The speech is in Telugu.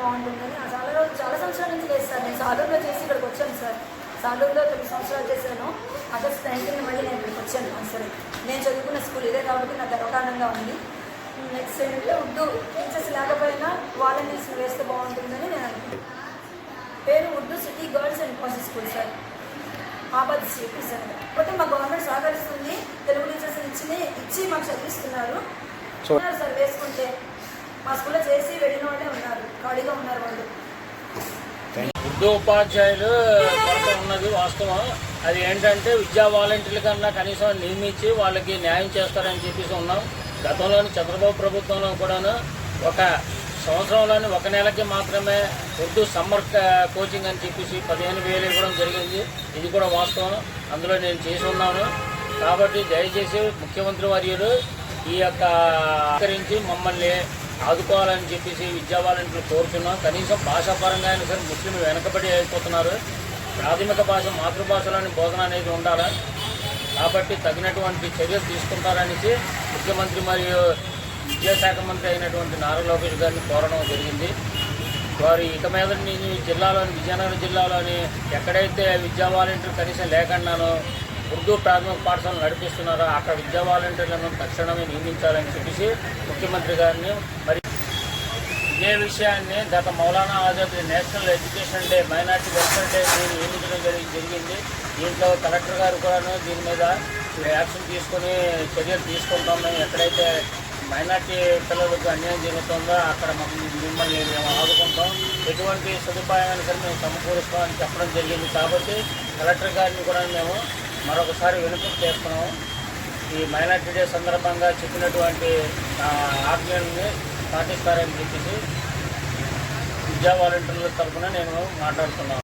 బాగుంటుందని చాలా సంవత్సరాల నుంచి లేదు సార్. నేను సాలూరులో చేసి ఇక్కడికి వచ్చాను సార్. సాలూరులో 9 సంవత్సరాలు చేశాను. ఆగస్ట్ 19 మళ్ళీ నేను ఇక్కడికి వచ్చాను. సరే, నేను చదువుకున్న స్కూల్ ఇదే కాబట్టి నాకు గర్వకారణంగా ఉంది. నెక్స్ట్ ఏంటంటే ఉర్దూ టీచర్స్ లేకపోయినా వాలంటీర్స్ని వేస్తే బాగుంటుందని నేను అనుకుంటున్నాను. పేరు Urdu city girls and boys school sir, Abad city sir. కాకపోతే మా గవర్నమెంట్ సహకరిస్తుంది, తెలుగు టీచర్స్ ఇచ్చి మాకు చదివిస్తున్నారు సార్. వేసుకుంటే మా స్కూల్లో చేసి వెళ్ళిన వాళ్ళే ఉన్నారు, ఖాళీగా ఉన్నారు వాళ్ళు. ఉర్దూ ఉపాధ్యాయులు కొరత ఉన్నది వాస్తవం. అది ఏంటంటే విద్యా వాలంటీర్ల కన్నా కనీసం నియమించి వాళ్ళకి న్యాయం చేస్తారని చెప్పేసి ఉన్నాం. గతంలోని చంద్రబాబు ప్రభుత్వంలో కూడాను ఒక సంవత్సరంలోని 1 నెలకి మాత్రమే ఉర్దూ సమ్మర్ కోచింగ్ అని చెప్పేసి 15,000 ఇవ్వడం జరిగింది. ఇది కూడా వాస్తవం, అందులో నేను చేసి ఉన్నాను. కాబట్టి దయచేసి ముఖ్యమంత్రి వర్యులు ఈ యొక్క సహకరించి మమ్మల్ని ఆదుకోవాలని చెప్పేసి విద్యా వాలంటీర్లు కోరుతున్నాం. కనీసం భాషాపరంగా అయినా సరే ముస్లింలు వెనకబడి అయిపోతున్నారు. ప్రాథమిక భాష మాతృభాషలోని బోధన అనేది ఉండాలి. కాబట్టి తగినటువంటి చర్యలు తీసుకుంటారనేసి ముఖ్యమంత్రి మరియు విద్యాశాఖ మంత్రి అయినటువంటి నారా లోకేష్ గారిని కోరడం జరిగింది. వారు ఇక మీద జిల్లాలోని విజయనగరం జిల్లాలోని ఎక్కడైతే విద్యా వాలంటీర్ కనీసం లేకుండానో ఉర్దూ ప్రాథమిక పాఠశాలను నడిపిస్తున్నారో అక్కడ విద్యా వాలంటీర్లను తక్షణమే నియమించాలని చెప్పేసి ముఖ్యమంత్రి గారిని మరి ఇదే విషయాన్ని గత Maulana Azad national education day minority welfare day నియమించడం జరిగింది. దీంట్లో కలెక్టర్ గారు కూడాను దీని మీద యాక్షన్ తీసుకొని చర్యలు తీసుకుంటాం. మేము ఎక్కడైతే మైనార్టీ పిల్లలకు అన్యాయం జరుగుతుందో అక్కడ మిమ్మల్ని మేము ఆదుకుంటాం, ఎటువంటి సదుపాయాన్ని సరే మేము సమకూరుస్తామని చెప్పడం జరిగింది. కాబట్టి కలెక్టర్ గారిని కూడా మేము మరొకసారి వినతి చేస్తున్నాము. ఈ మైనార్టీ డే సందర్భంగా చెప్పినటువంటి ఆజ్ఞల్ని పాటిస్తారని చెప్పేసి విద్యా వాలంటీర్ల తరఫున నేను మాట్లాడుతున్నాను.